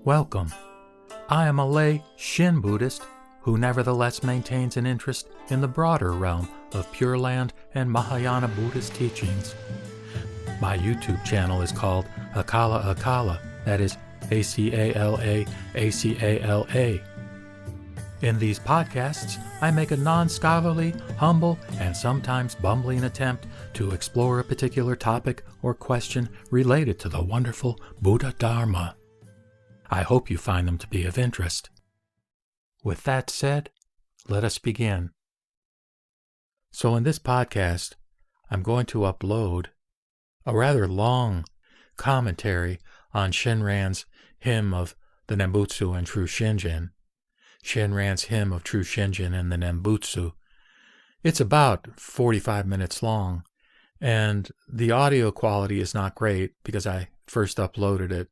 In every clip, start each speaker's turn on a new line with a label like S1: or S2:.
S1: Welcome. I am a lay Shin Buddhist who nevertheless maintains an interest in the broader realm of Pure Land and Mahayana Buddhist teachings. My YouTube channel is called Akala Akala, that is A-C-A-L-A, A-C-A-L-A. In these podcasts, I make a non-scholarly, humble, and sometimes bumbling attempt to explore a particular topic or question related to the wonderful Buddha Dharma. I hope you find them to be of interest. With that said, let us begin. So in this podcast, I'm going to upload a rather long commentary on Shinran's hymn of the Nembutsu and True Shinjin. Shinran's hymn of True Shinjin and the Nembutsu. It's about 45 minutes long, and the audio quality is not great because I first uploaded it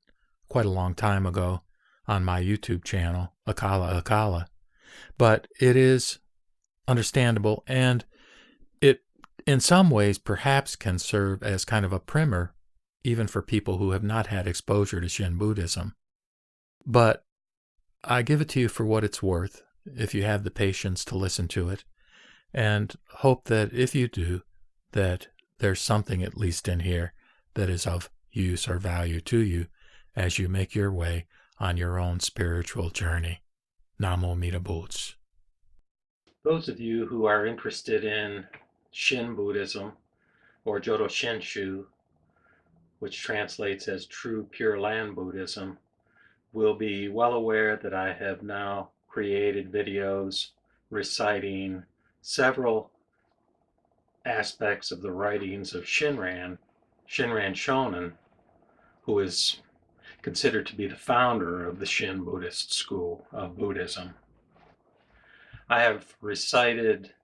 S1: quite a long time ago on my YouTube channel, Akala Akala. But it is understandable, and it in some ways perhaps can serve as kind of a primer even for people who have not had exposure to Shin Buddhism. But I give it to you for what it's worth, if you have the patience to listen to it, and hope that if you do, that there's something at least in here that is of use or value to you as you make your way on your own spiritual journey. Namo Amida Butsu. Those of you who are interested in Shin Buddhism, or Jodo Shinshu, which translates as True Pure Land Buddhism, will be well aware that I have now created videos reciting several aspects of the writings of Shinran Shonin, who is considered to be the founder of the Shin Buddhist school of Buddhism. I have recited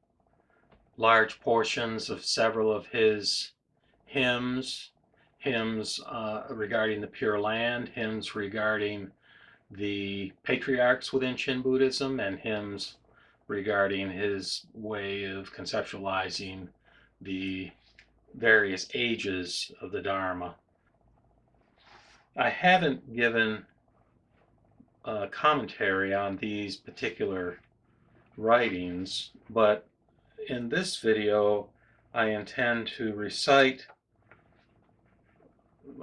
S1: large portions of several of his hymns regarding the Pure Land, hymns regarding the patriarchs within Shin Buddhism, and hymns regarding his way of conceptualizing the various ages of the Dharma. I haven't given a commentary on these particular writings, but in this video I intend to recite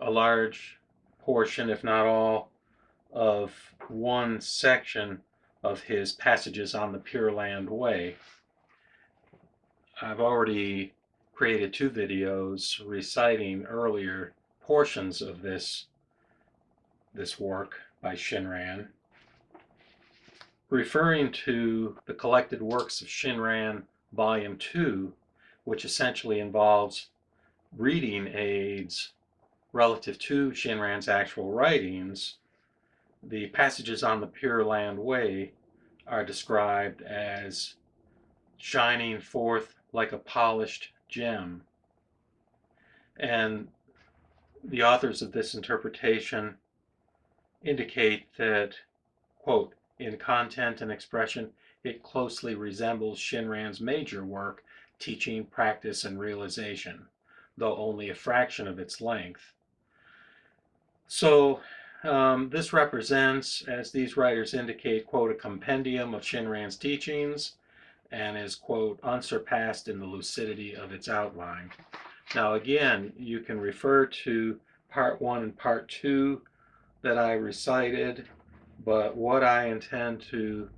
S1: a large portion, if not all, of one section of his Passages on the Pure Land Way. I've already created 2 videos reciting earlier portions of this work by Shinran. Referring to the collected works of Shinran, Volume 2, which essentially involves reading aids relative to Shinran's actual writings, the Passages on the Pure Land Way are described as shining forth like a polished gem. And the authors of this interpretation indicate that, quote, in content and expression, it closely resembles Shinran's major work, Teaching, Practice, and Realization, though only a fraction of its length. So this represents, as these writers indicate, quote, a compendium of Shinran's teachings, and is, quote, unsurpassed in the lucidity of its outline. Now again, you can refer to Part 1 and Part 2 that I recited, but what I intend to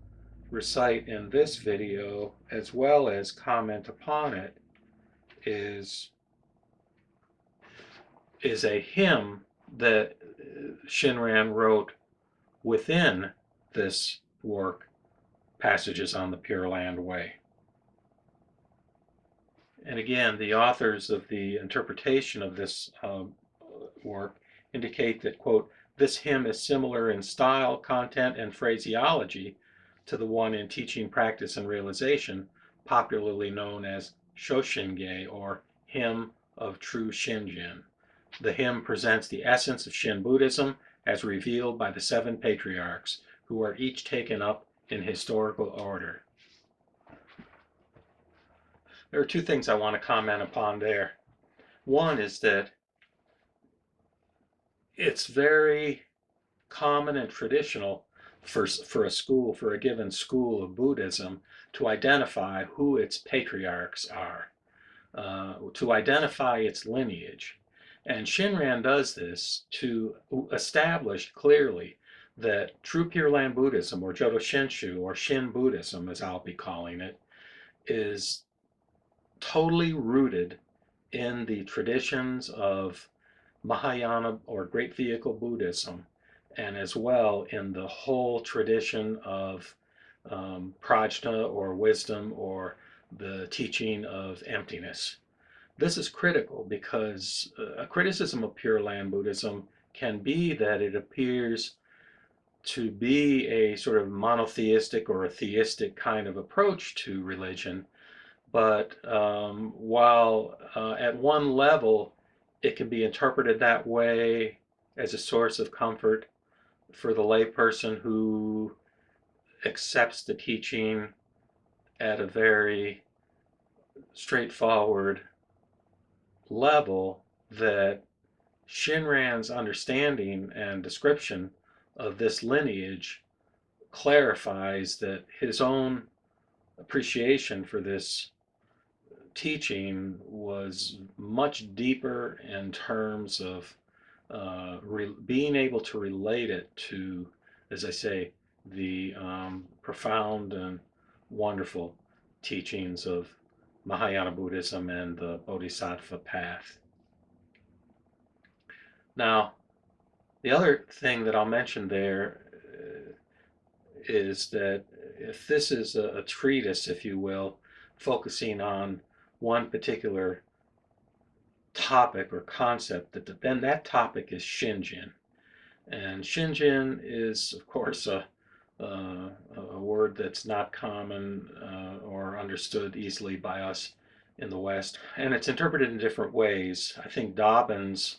S1: recite in this video, as well as comment upon it, is a hymn that Shinran wrote within this work, Passages on the Pure Land Way. And again, the authors of the interpretation of this work indicate that, quote, this hymn is similar in style, content, and phraseology to the one in Teaching, Practice, and Realization, popularly known as Shoshinge, or Hymn of True Shinjin. The hymn presents the essence of Shin Buddhism as revealed by the 7 patriarchs, who are each taken up in historical order. There are 2 things I want to comment upon there. One is that it's very common and traditional for a school, for a given school of Buddhism, to identify who its patriarchs are, to identify its lineage. And Shinran does this to establish clearly that true Pure Land Buddhism, or Jodo Shinshu, or Shin Buddhism, as I'll be calling it, is totally rooted in the traditions of Mahayana, or Great Vehicle Buddhism, and as well in the whole tradition of prajna, or wisdom, or the teaching of emptiness. This is critical because a criticism of Pure Land Buddhism can be that it appears to be a sort of monotheistic or a theistic kind of approach to religion. But while at one level it can be interpreted that way as a source of comfort for the layperson who accepts the teaching at a very straightforward level, that Shinran's understanding and description of this lineage clarifies that his own appreciation for this teaching was much deeper in terms of being able to relate it to, as I say, the profound and wonderful teachings of Mahayana Buddhism and the Bodhisattva path. Now, the other thing that I'll mention there is that if this is a treatise, if you will, focusing on one particular topic or concept, then that topic is Shinjin. And Shinjin is, of course, a word that's not common or understood easily by us in the West. And it's interpreted in different ways. I think Dobbins,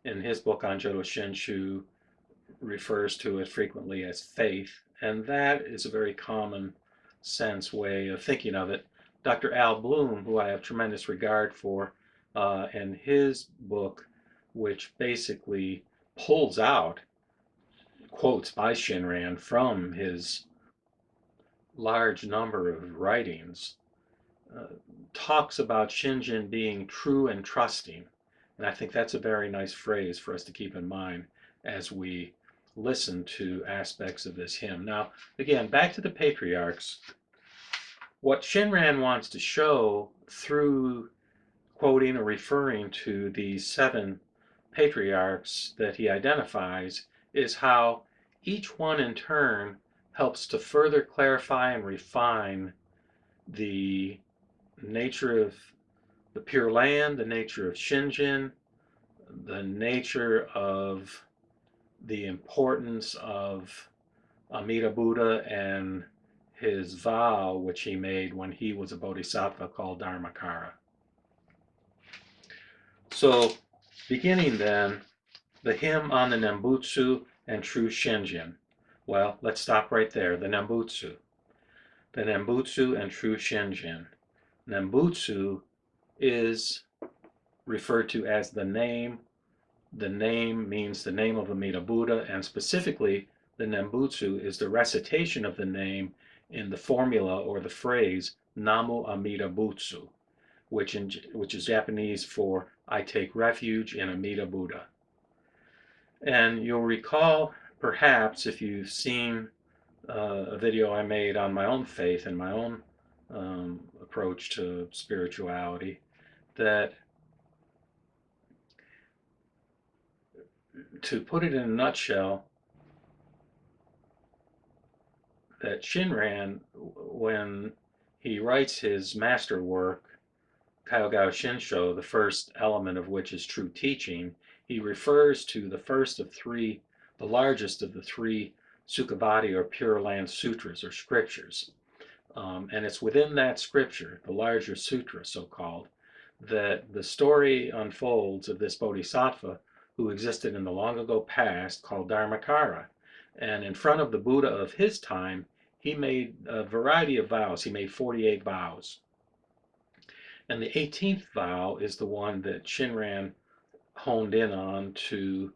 S1: in his book on Jodo Shinshu, refers to it frequently as faith. And that is a very common sense way of thinking of it. Dr. Al Bloom, who I have tremendous regard for, in his book, which basically pulls out quotes by Shinran from his large number of writings, talks about Shinjin being true and trusting. And I think that's a very nice phrase for us to keep in mind as we listen to aspects of this hymn. Now, again, back to the patriarchs. What Shinran wants to show through quoting or referring to these 7 patriarchs that he identifies is how each one in turn helps to further clarify and refine the nature of the Pure Land, the nature of Shinjin, the nature of the importance of Amida Buddha and his vow which he made when he was a bodhisattva called Dharmakara. So, beginning then, the hymn on the Nembutsu and true Shinjin. Well, let's stop right there. The Nembutsu. The Nembutsu and true Shinjin. Nembutsu is referred to as the name. The name means the name of Amida Buddha, and specifically, the Nembutsu is the recitation of the name in the formula or the phrase Namu Amida Butsu, which is Japanese for I take refuge in Amida Buddha. And you'll recall, perhaps, if you've seen a video I made on my own faith and my own approach to spirituality, that to put it in a nutshell, that Shinran, when he writes his masterwork, Kaiogao Shinsho, the first element of which is true teaching, he refers to the first of 3, the largest of the 3 Sukhavati or Pure Land Sutras or scriptures. And it's within that scripture, the larger sutra so-called, that the story unfolds of this bodhisattva who existed in the long ago past called Dharmakara. And in front of the Buddha of his time, he made a variety of vows. He made 48 vows. And the 18th vow is the one that Shinran honed in on to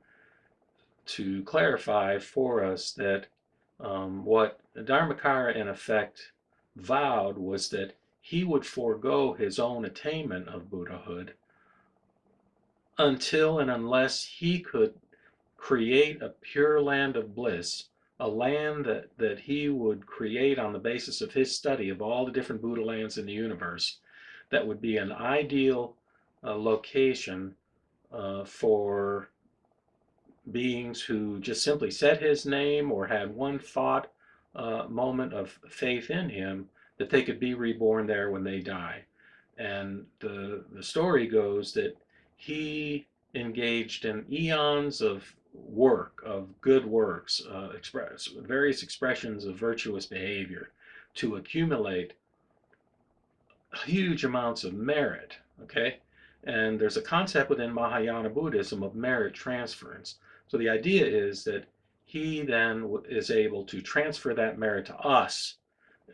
S1: to clarify for us that what Dharmakara in effect vowed was that he would forego his own attainment of Buddhahood until and unless he could create a pure land of bliss, a land that he would create on the basis of his study of all the different Buddha lands in the universe, that would be an ideal location for beings who just simply said his name or had one thought moment of faith in him, that they could be reborn there when they die. And the story goes that he engaged in eons of work, of good works, various expressions of virtuous behavior to accumulate huge amounts of merit, okay? And there's a concept within Mahayana Buddhism of merit transference. So the idea is that he then is able to transfer that merit to us,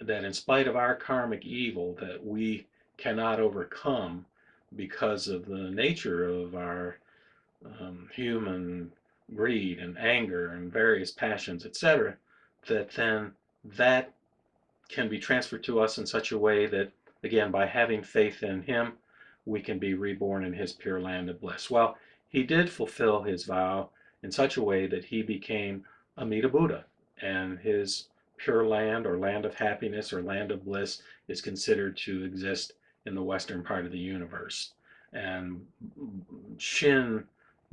S1: that in spite of our karmic evil that we cannot overcome because of the nature of our human greed and anger and various passions, etc., that then that can be transferred to us in such a way that, again, by having faith in him, we can be reborn in his pure land of bliss. Well, he did fulfill his vow in such a way that he became Amida Buddha, and his pure land or land of happiness or land of bliss is considered to exist in the western part of the universe. And Shin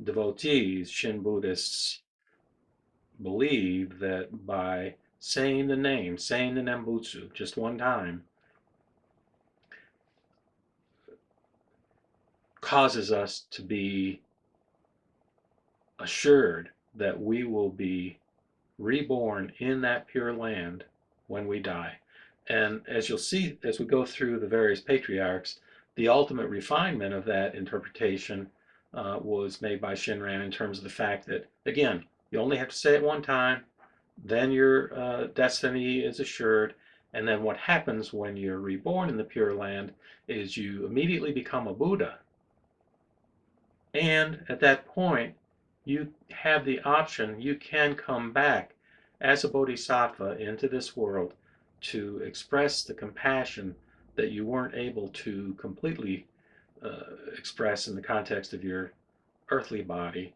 S1: devotees, Shin Buddhists, believe that by saying the name, saying the Nembutsu just one time, causes us to be assured that we will be reborn in that pure land when we die. And as you'll see as we go through the various patriarchs, the ultimate refinement of that interpretation was made by Shinran in terms of the fact that, again, you only have to say it one time, then your destiny is assured. And then what happens when you're reborn in the Pure Land is you immediately become a Buddha. And at that point, you have the option, you can come back as a bodhisattva into this world to express the compassion that you weren't able to completely express in the context of your earthly body,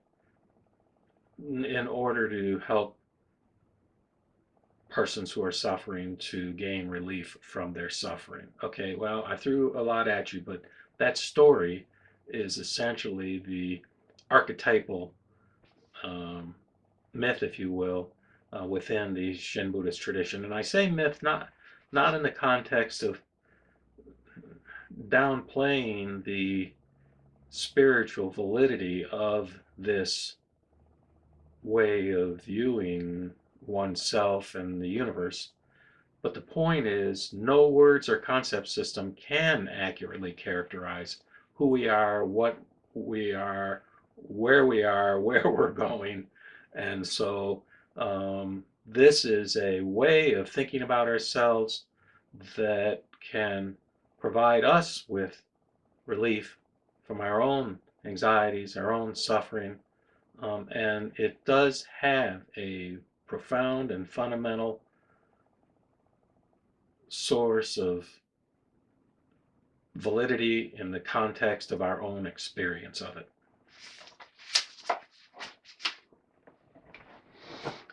S1: in order to help persons who are suffering to gain relief from their suffering. Okay, well, I threw a lot at you, but that story is essentially the archetypal myth, if you will, within the Shin Buddhist tradition. And I say myth not in the context of downplaying the spiritual validity of this way of viewing oneself and the universe. But the point is, no words or concept system can accurately characterize who we are, what we are, where we're going. And so this is a way of thinking about ourselves that can provide us with relief from our own anxieties, our own suffering, and it does have a profound and fundamental source of validity in the context of our own experience of it.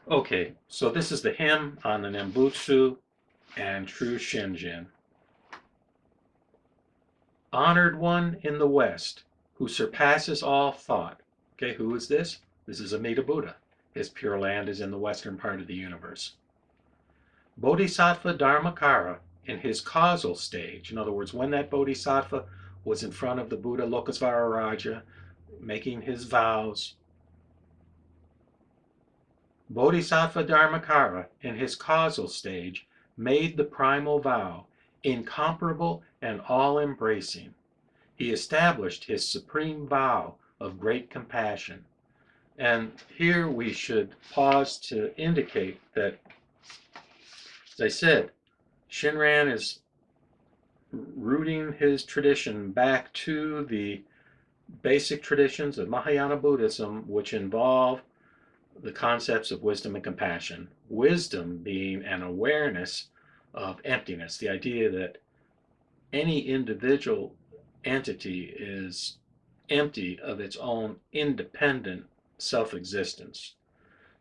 S1: Okay, so this is the hymn on the Nembutsu and true Shinjin. Honored one in the West, who surpasses all thought. Okay, who is this? This is Amida Buddha. His pure land is in the western part of the universe. Bodhisattva Dharmakara, in his causal stage, in other words, when that Bodhisattva was in front of the Buddha Lokasvara Raja, making his vows, Bodhisattva Dharmakara, in his causal stage, made the primal vow, incomparable and all-embracing. He established his supreme vow of great compassion. And here we should pause to indicate that, as I said, Shinran is rooting his tradition back to the basic traditions of Mahayana Buddhism, which involve the concepts of wisdom and compassion. Wisdom being an awareness of emptiness, the idea that any individual entity is empty of its own independent self-existence.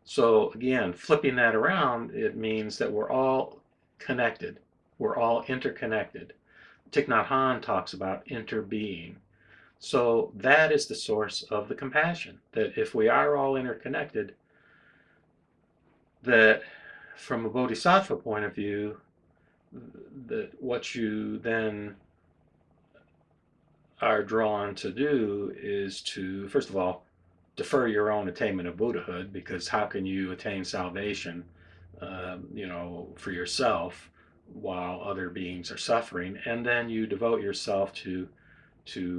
S1: So again, flipping that around, it means that we're all connected. We're all interconnected. Thich Nhat Hanh talks about interbeing. So that is the source of the compassion, that if we are all interconnected, that from a bodhisattva point of view, that what you then are drawn to do is to, first of all, defer your own attainment of Buddhahood, because how can you attain salvation, for yourself while other beings are suffering? And then you devote yourself to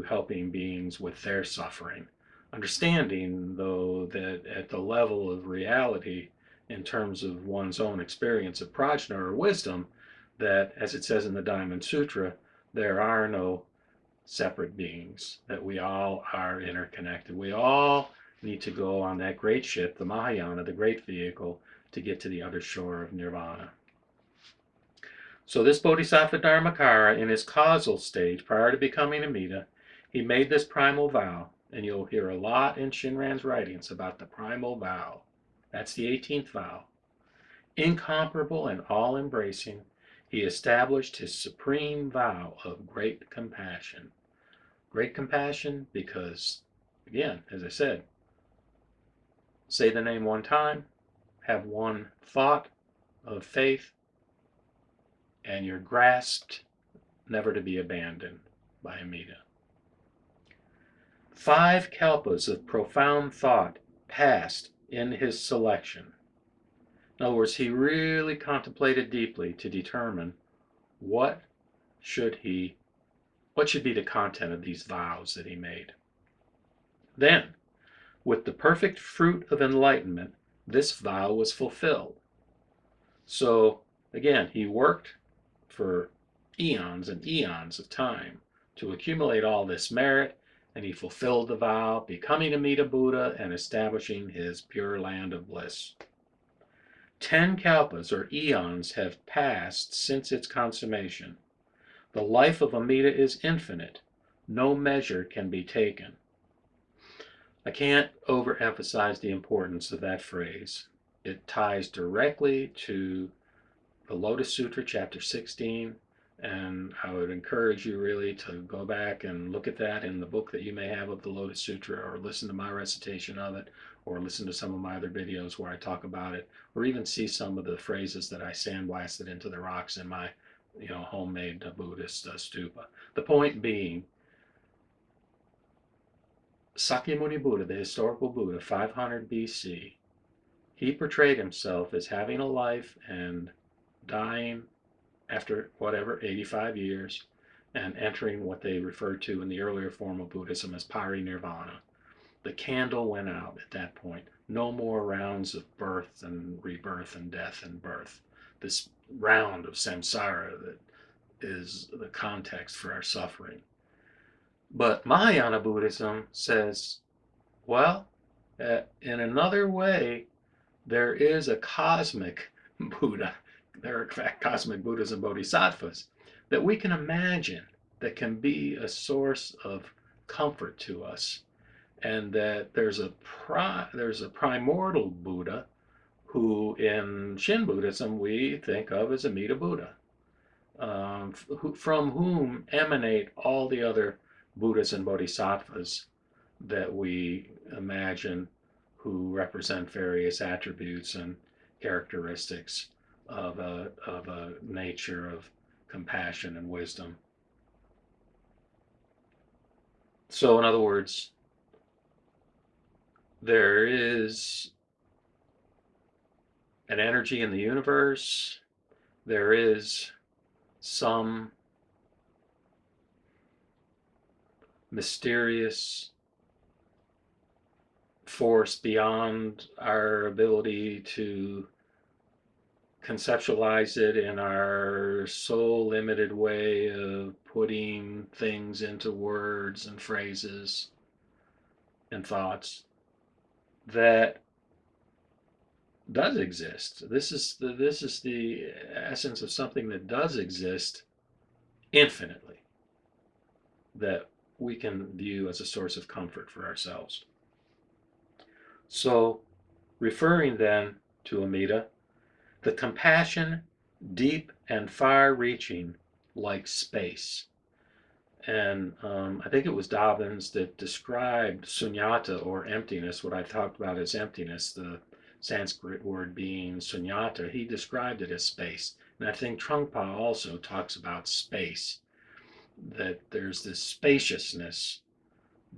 S1: helping beings with their suffering. Understanding, though, that at the level of reality, in terms of one's own experience of prajna or wisdom, that, as it says in the Diamond Sutra, there are no separate beings, that we all are interconnected. We all need to go on that great ship, the Mahayana, the great vehicle, to get to the other shore of nirvana. So this Bodhisattva Dharmakara, in his causal stage, prior to becoming Amida, he made this primal vow, and you'll hear a lot in Shinran's writings about the primal vow. That's the 18th vow. Incomparable and all-embracing, he established his supreme vow of great compassion. Great compassion because, again, as I said, say the name one time, have one thought of faith, and you're grasped, never to be abandoned by Amida. 5 kalpas of profound thought passed in his selection. In other words, he really contemplated deeply to determine what should be the content of these vows that he made. Then, with the perfect fruit of enlightenment, this vow was fulfilled. So, again, he worked for eons and eons of time to accumulate all this merit, and he fulfilled the vow, becoming Amida Buddha and establishing his pure land of bliss. 10 kalpas, or eons, have passed since its consummation. The life of Amida is infinite. No measure can be taken. I can't overemphasize the importance of that phrase. It ties directly to the Lotus Sutra, chapter 16, and I would encourage you really to go back and look at that in the book that you may have of the Lotus Sutra, or listen to my recitation of it, or listen to some of my other videos where I talk about it, or even see some of the phrases that I sandblasted into the rocks in my homemade Buddhist stupa. The point being, Sakyamuni Buddha, the historical Buddha, 500 BC, he portrayed himself as having a life and dying after 85 years, and entering what they referred to in the earlier form of Buddhism as parinirvana. The candle went out at that point. No more rounds of birth and rebirth and death and birth. This round of samsara that is the context for our suffering. But Mahayana Buddhism says, well, in another way, there is a cosmic Buddha. There are, in fact, cosmic Buddhas and Bodhisattvas that we can imagine, that can be a source of comfort to us, and that there's a primordial Buddha who in Shin Buddhism we think of as Amida Buddha, from whom emanate all the other Buddhas and Bodhisattvas that we imagine, who represent various attributes and characteristics of a nature of compassion and wisdom. So in other words, there is an energy in the universe. There is some mysterious force beyond our ability to conceptualize it in our so limited way of putting things into words and phrases and thoughts, that does exist. This is the essence of something that does exist infinitely, that we can view as a source of comfort for ourselves. So, referring then to Amida, the compassion deep and far-reaching like space. And I think it was Dobbins that described sunyata, or emptiness, what I talked about as emptiness, the Sanskrit word being sunyata. He described it as space. And I think Trungpa also talks about space, that there's this spaciousness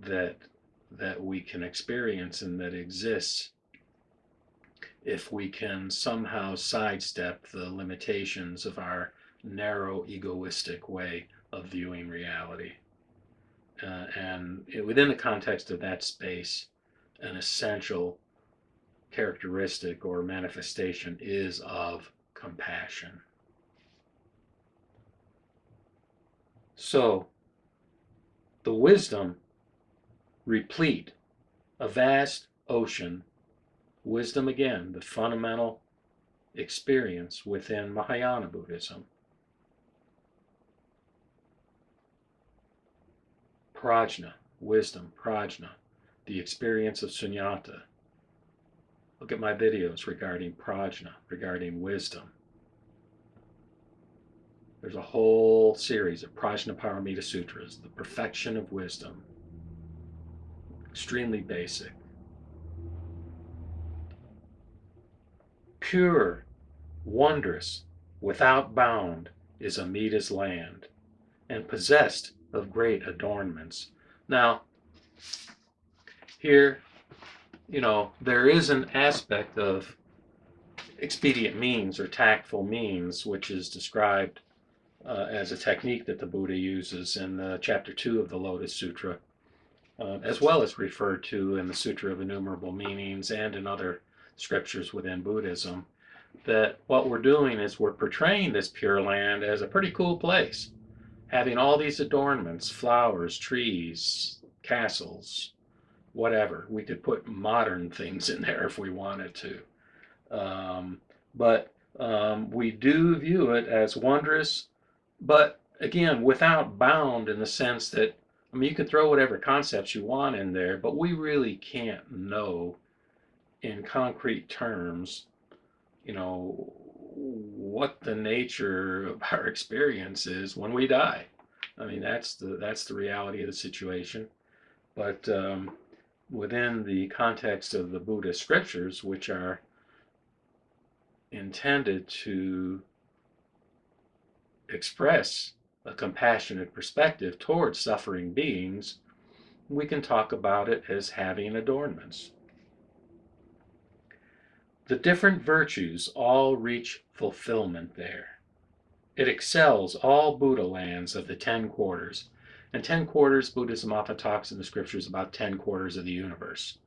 S1: that we can experience and that exists if we can somehow sidestep the limitations of our narrow, egoistic way of viewing reality. And within the context of that space, an essential characteristic or manifestation is of compassion. So, the wisdom replete, a vast ocean, wisdom again, the fundamental experience within Mahayana Buddhism. Prajna, wisdom, prajna, the experience of sunyata. Look at my videos regarding prajna, regarding wisdom. There's a whole series of Prajnaparamita Sutras, the perfection of wisdom. Extremely basic. Pure, wondrous, without bound is Amida's land, and possessed of great adornments. Now, here, there is an aspect of expedient means or tactful means, which is described as a technique that the Buddha uses in chapter 2 of the Lotus Sutra, as well as referred to in the Sutra of Innumerable Meanings and in other scriptures within Buddhism, that what we're doing is we're portraying this Pure Land as a pretty cool place, having all these adornments, flowers, trees, castles, whatever. We could put modern things in there if we wanted to. But we do view it as wondrous, but again, without bound, in the sense that, you can throw whatever concepts you want in there, but we really can't know in concrete terms, what the nature of our experience is when we die. That's the reality of the situation. But within the context of the Buddhist scriptures, which are intended to express a compassionate perspective towards suffering beings, we can talk about it as having adornments. The different virtues all reach fulfillment there. It excels all Buddha lands of the 10 quarters. And 10 quarters, Buddhism often talks in the scriptures about 10 quarters of the universe.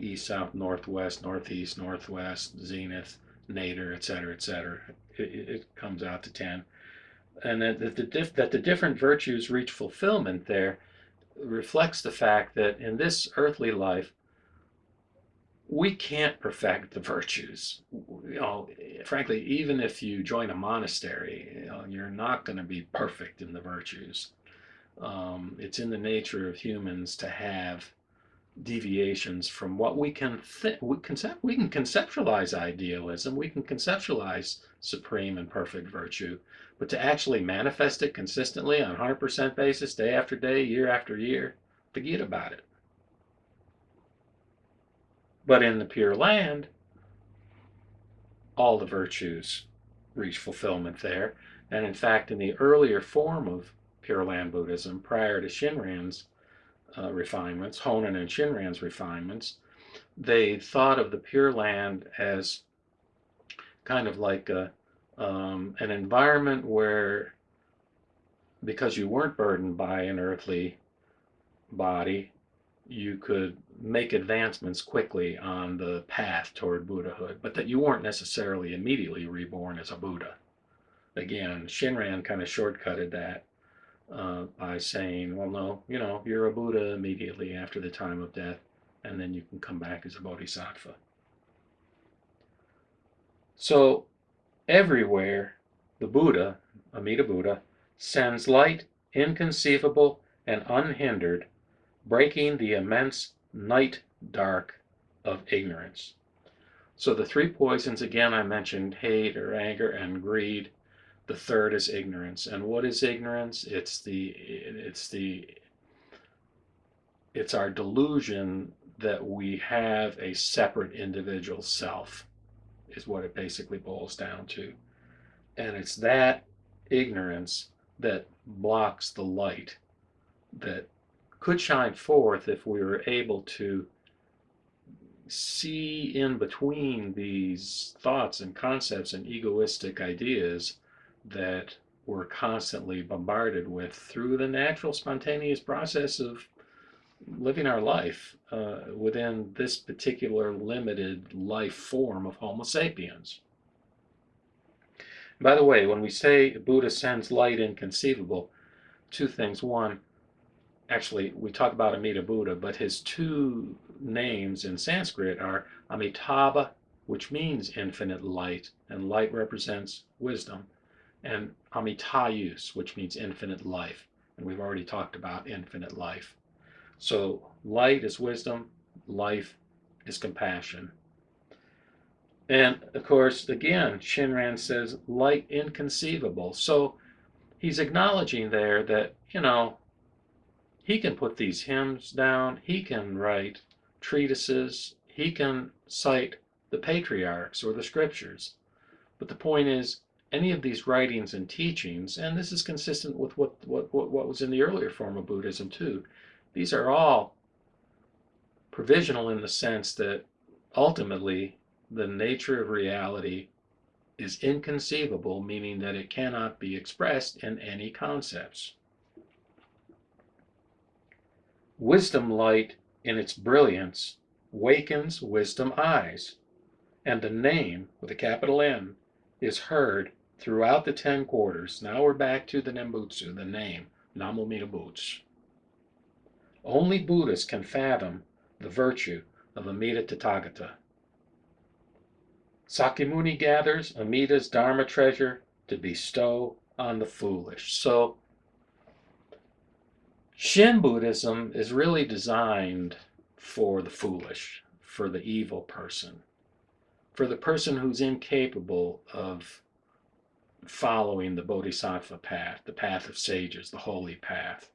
S1: East, south, northwest, northeast, northwest, zenith, nadir, etc., etc. It comes out to 10. And that the different virtues reach fulfillment there reflects the fact that in this earthly life, we can't perfect the virtues. Frankly, even if you join a monastery, you're not going to be perfect in the virtues. It's in the nature of humans to have deviations from what we can we can conceptualize idealism, we can conceptualize supreme and perfect virtue, but to actually manifest it consistently on a 100% basis, day after day, year after year, forget about it. But in the Pure Land, all the virtues reach fulfillment there. And in fact, in the earlier form of Pure Land Buddhism, prior to Shinran's refinements, Honen and Shinran's refinements, they thought of the Pure Land as kind of like an environment where, because you weren't burdened by an earthly body, you could make advancements quickly on the path toward Buddhahood, but that you weren't necessarily immediately reborn as a Buddha. Again, Shinran kind of shortcutted that by saying, well, no, you're a Buddha immediately after the time of death. and then you can come back as a bodhisattva. So everywhere the Buddha, Amida Buddha, sends light inconceivable and unhindered, breaking the immense night dark of ignorance. So the three poisons, again, I mentioned hate or anger and greed. The third is ignorance. And what is ignorance? It's our delusion that we have a separate individual self, is what it basically boils down to. And it's that ignorance that blocks the light that could shine forth if we were able to see in between these thoughts and concepts and egoistic ideas that we're constantly bombarded with through the natural, spontaneous process of living our life within this particular limited life form of Homo sapiens. By the way, when we say Buddha sends light inconceivable, two things. One, actually, we talk about Amida Buddha, but his two names in Sanskrit are Amitabha, which means infinite light, and light represents wisdom, and Amitayus, which means infinite life, and we've already talked about infinite life. So light is wisdom, life is compassion. And of course, again, Shinran says light inconceivable. So he's acknowledging there that, he can put these hymns down, he can write treatises, he can cite the patriarchs or the scriptures. But the point is, any of these writings and teachings, and this is consistent with what was in the earlier form of Buddhism too, these are all provisional in the sense that ultimately the nature of reality is inconceivable, meaning that it cannot be expressed in any concepts. Wisdom light in its brilliance wakens wisdom eyes, and the name, with a capital N, is heard throughout the 10 quarters. Now we're back to the Nembutsu, the name, Namo Amida Butsu. Only Buddhists can fathom the virtue of Amida Tathagata. Sakyamuni gathers Amida's Dharma treasure to bestow on the foolish. So Shin Buddhism is really designed for the foolish, for the evil person, for the person who's incapable of following the bodhisattva path, the path of sages, the holy path.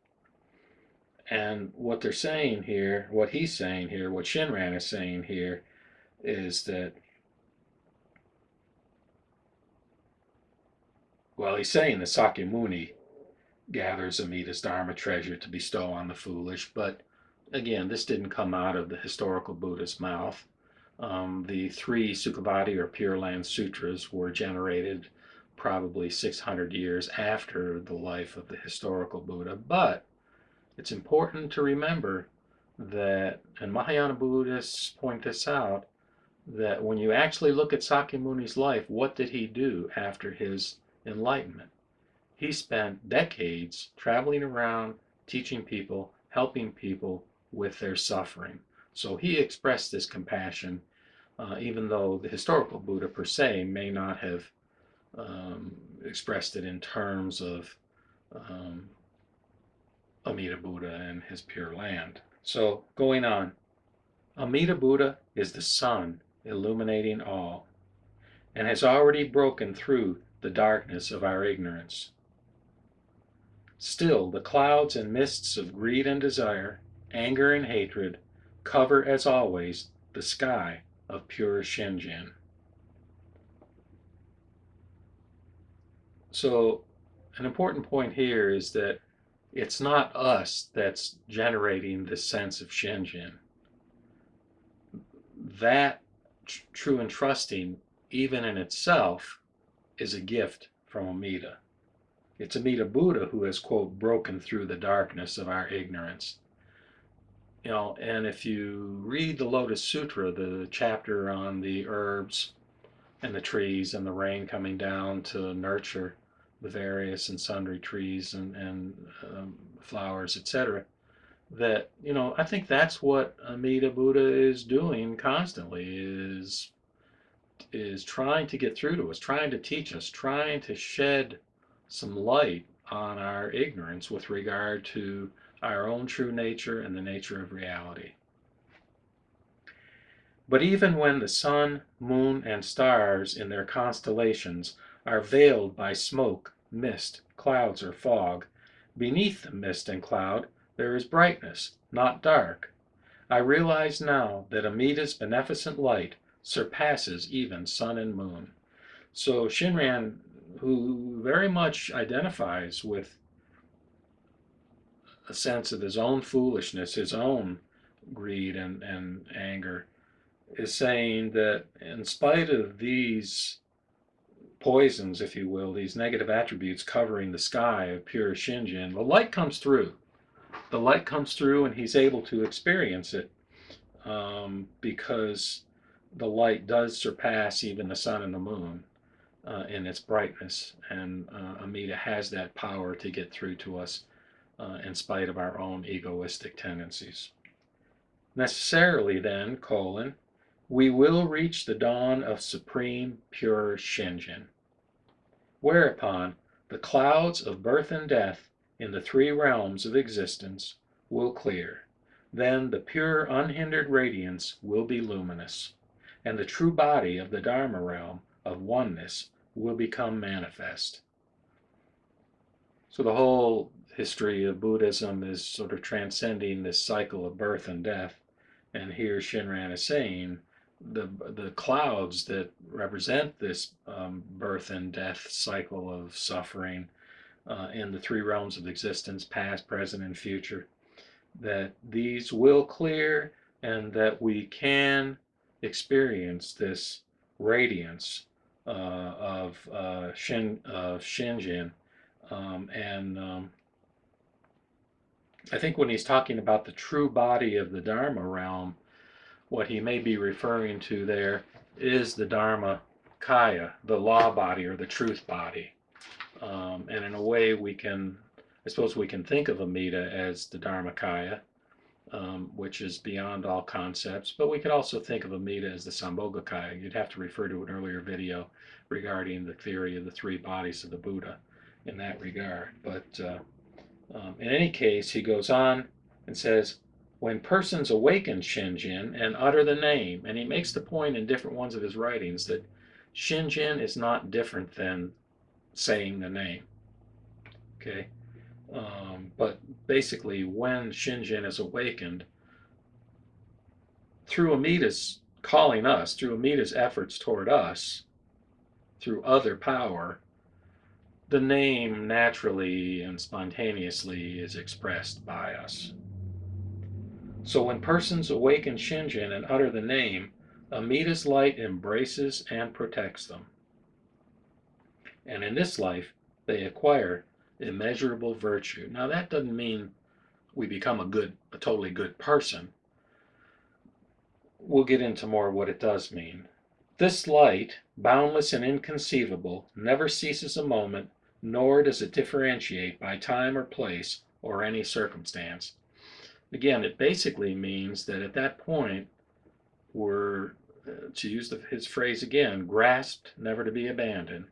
S1: And what they're saying here, what he's saying here, what Shinran is saying here, is that, well, he's saying that Sakyamuni gathers Amida's Dharma treasure to bestow on the foolish, but again, this didn't come out of the historical Buddha's mouth. The 3 Sukhavati or Pure Land Sutras were generated probably 600 years after the life of the historical Buddha, but it's important to remember that, and Mahayana Buddhists point this out, that when you actually look at Sakyamuni's life, what did he do after his enlightenment? He spent decades traveling around, teaching people, helping people with their suffering. So he expressed this compassion, even though the historical Buddha per se may not have expressed it in terms of Amida Buddha and his Pure Land. So going on, Amida Buddha is the sun illuminating all, and has already broken through the darkness of our ignorance. Still, the clouds and mists of greed and desire, anger and hatred, cover, as always, the sky of pure Shinjin. So, an important point here is that it's not us that's generating this sense of Shinjin. That true and trusting, even in itself, is a gift from Amida. It's Amida Buddha who has, quote, broken through the darkness of our ignorance. And if you read the Lotus Sutra, the chapter on the herbs and the trees and the rain coming down to nurture the various and sundry trees and flowers, etc., that, I think that's what Amida Buddha is doing constantly, is trying to get through to us, trying to teach us, trying to shed some light on our ignorance with regard to our own true nature and the nature of reality. But even when the sun, moon, and stars in their constellations are veiled by smoke, mist, clouds, or fog, beneath the mist and cloud there is brightness, not dark. I realize now that Amida's beneficent light surpasses even sun and moon. So Shinran, who very much identifies with a sense of his own foolishness, his own greed and anger, is saying that in spite of these poisons, if you will, these negative attributes covering the sky of pure Shinjin, the light comes through. The light comes through, and he's able to experience it because the light does surpass even the sun and the moon in its brightness, and Amida has that power to get through to us in spite of our own egoistic tendencies. Necessarily, then, we will reach the dawn of supreme pure Shinjin, whereupon the clouds of birth and death in the three realms of existence will clear. Then the pure unhindered radiance will be luminous, and the true body of the Dharma realm of oneness will become manifest. So the whole history of Buddhism is sort of transcending this cycle of birth and death. And here Shinran is saying the clouds that represent this birth and death cycle of suffering in the three realms of existence, past, present, and future, that these will clear and that we can experience this radiance of Shinjin. And I think when he's talking about the true body of the Dharma realm, what he may be referring to there is the Dharma Kaya, the law body or the truth body. And in a way, I suppose we can think of Amida as the Dharma Kaya, which is beyond all concepts, but we could also think of Amida as the Sambhogakaya. You'd have to refer to an earlier video regarding the theory of the three bodies of the Buddha in that regard. But in any case, he goes on and says, when persons awaken Shinjin and utter the name, and he makes the point in different ones of his writings that Shinjin is not different than saying the name. Okay? But basically, when Shinjin is awakened, through Amida's calling us, through Amida's efforts toward us, through other power, the name naturally and spontaneously is expressed by us. So when persons awaken Shinjin and utter the name, Amida's light embraces and protects them. And in this life, they acquire immeasurable virtue. Now that doesn't mean we become a totally good person. We'll get into more what it does mean. This light, boundless and inconceivable, never ceases a moment, nor does it differentiate by time or place or any circumstance. Again, it basically means that at that point, we're, to use his phrase again, grasped, never to be abandoned.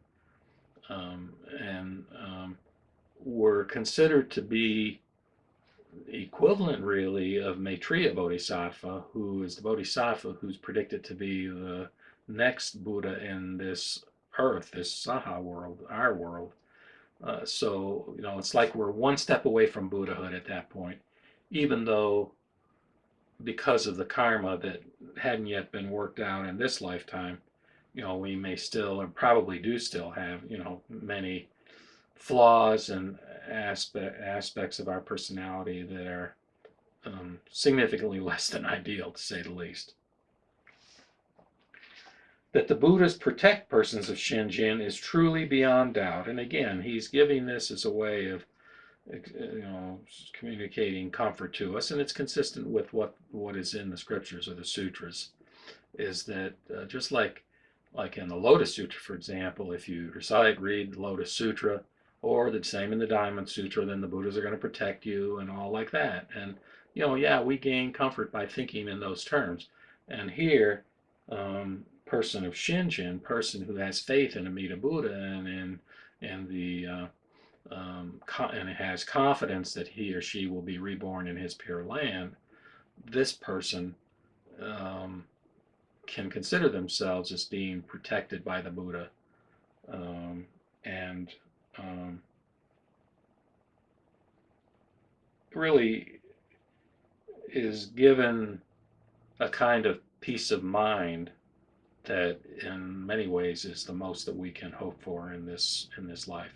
S1: And we're considered to be equivalent, really, of Maitreya Bodhisattva, who is the Bodhisattva who's predicted to be the next Buddha in this earth, this Saha world, our world. So, it's like we're one step away from Buddhahood at that point, even though because of the karma that hadn't yet been worked out in this lifetime, we may still, and probably do still have, many flaws and aspects of our personality that are significantly less than ideal, to say the least. That the Buddhas protect persons of Shinjin is truly beyond doubt. And again, he's giving this as a way of communicating comfort to us, and it's consistent with what is in the scriptures or the sutras, is that just like in the Lotus Sutra, for example, if you read the Lotus Sutra, or the same in the Diamond Sutra, then the Buddhas are going to protect you and all like that. And yeah, we gain comfort by thinking in those terms. And here, person of Shinjin, person who has faith in Amida Buddha and the and has confidence that he or she will be reborn in his pure land, this person um, can consider themselves as being protected by the Buddha, and um, really is given a kind of peace of mind that in many ways is the most that we can hope for in this life.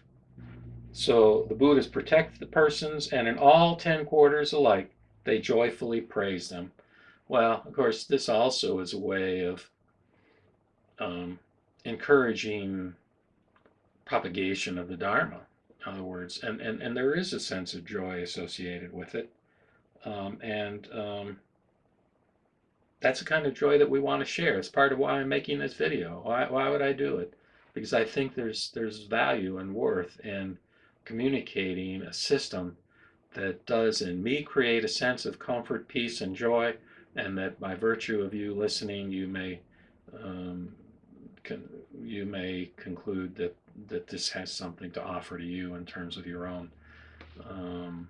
S1: So the Buddhas protect the persons, and in all 10 quarters alike, they joyfully praise them. Well, of course, this also is a way of um, encouraging propagation of the Dharma, in other words, and there is a sense of joy associated with it. And That's the kind of joy that we want to share. It's part of why I'm making this video. Why would I do it? Because I think there's value and worth in communicating a system that does in me create a sense of comfort, peace, and joy, and that by virtue of you listening, um, can, you may conclude that this has something to offer to you in terms of your own um,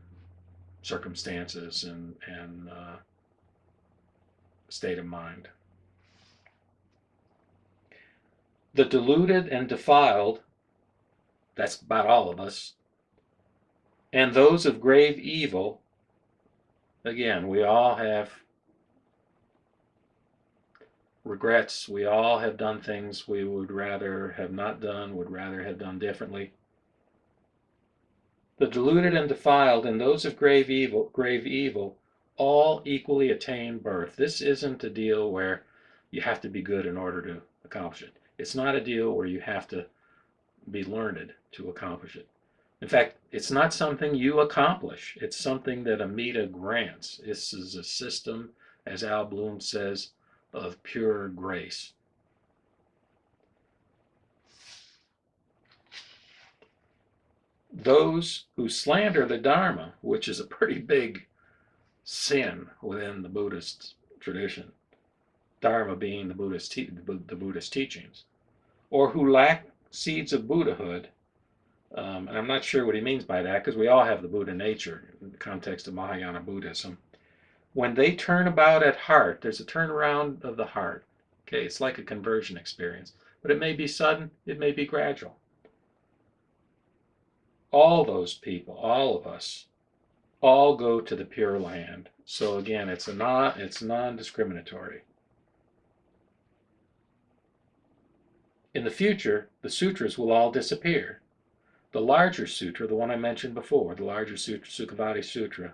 S1: circumstances and state of mind. The deluded and defiled, that's about all of us, and those of grave evil, again, we all have regrets. We all have done things we would rather have not done, would rather have done differently. The deluded and defiled and those of grave evil, all equally attain birth. This isn't a deal where you have to be good in order to accomplish it. It's not a deal where you have to be learned to accomplish it. In fact, it's not something you accomplish. It's something that Amida grants. This is a system, as Al Bloom says, of pure grace. Those who slander the Dharma, which is a pretty big sin within the Buddhist tradition, Dharma being the Buddhist teachings, or who lack seeds of Buddhahood, and I'm not sure what he means by that because we all have the Buddha nature in the context of Mahayana Buddhism. When they turn about at heart, there's a turnaround of the heart. Okay, it's like a conversion experience, but it may be sudden, it may be gradual. All those people, all of us, all go to the Pure Land. So again, it's non-discriminatory. In the future, the sutras will all disappear. The larger sutra, the one I mentioned before, the larger sutra, Sukhavati Sutra,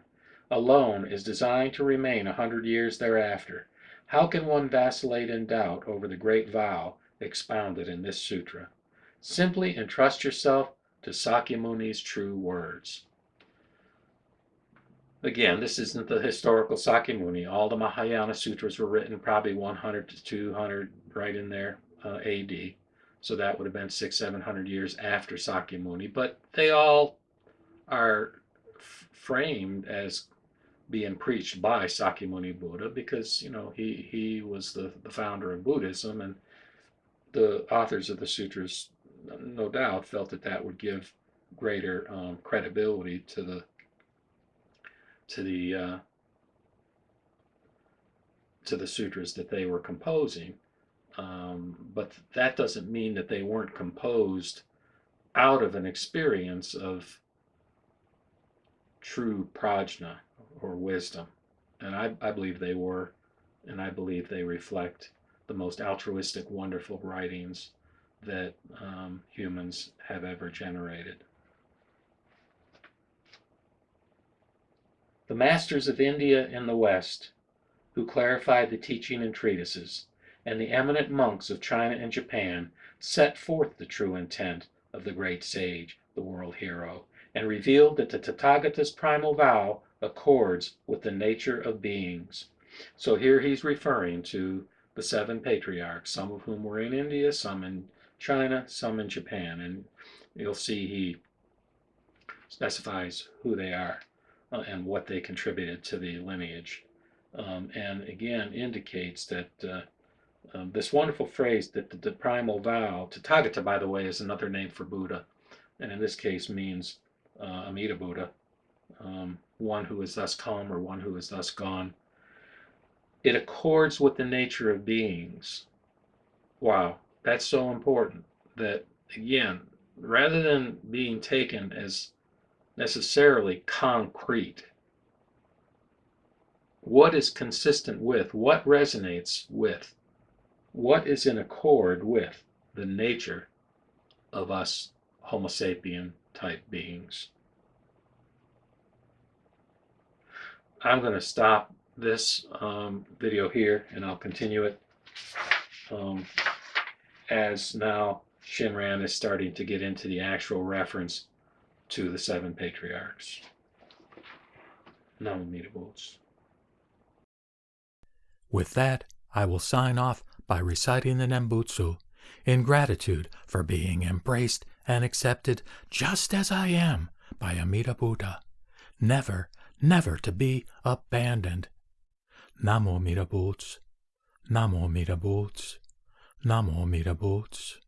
S1: alone is designed to remain 100 years thereafter. How can one vacillate in doubt over the great vow expounded in this sutra? Simply entrust yourself to Sakyamuni's true words. Again, this isn't the historical Sakyamuni. All the Mahayana sutras were written probably 100 to 200, right in there, AD. So that would have been 600-700 years after Sakyamuni. But they all are framed as being preached by Sakyamuni Buddha because, he was the founder of Buddhism, and the authors of the sutras, no doubt, felt that would give greater credibility to the to the uh, to the sutras that they were composing. But that doesn't mean that they weren't composed out of an experience of true prajna or wisdom. And I believe they were, and I believe they reflect the most altruistic, wonderful writings that humans have ever generated. The masters of India and the West, who clarified the teaching in treatises, and the eminent monks of China and Japan set forth the true intent of the great sage, the world hero, and revealed that the Tathagata's primal vow accords with the nature of beings. So here he's referring to the 7 patriarchs, some of whom were in India, some in China, some in Japan, and you'll see he specifies who they are.
S2: and what they contributed to the lineage. And again indicates that this wonderful phrase that the primal vow, Tathagata, by the way, is another name for Buddha, and in this case means Amida Buddha, one who is thus come or one who is thus gone. It accords with the nature of beings. Wow, that's so important that, again, rather than being taken as necessarily concrete, what is consistent with, what resonates with, what is in accord with the nature of us Homo sapien type beings. I'm going to stop this video here and I'll continue it as now Shinran is starting to get into the actual reference to the 7 patriarchs. Nembutsu.
S1: With that, I will sign off by reciting the Nembutsu in gratitude for being embraced and accepted just as I am by Amida Buddha, never, never to be abandoned. Namo Amida Butsu, Namo Amida Butsu, Namo Amida Butsu.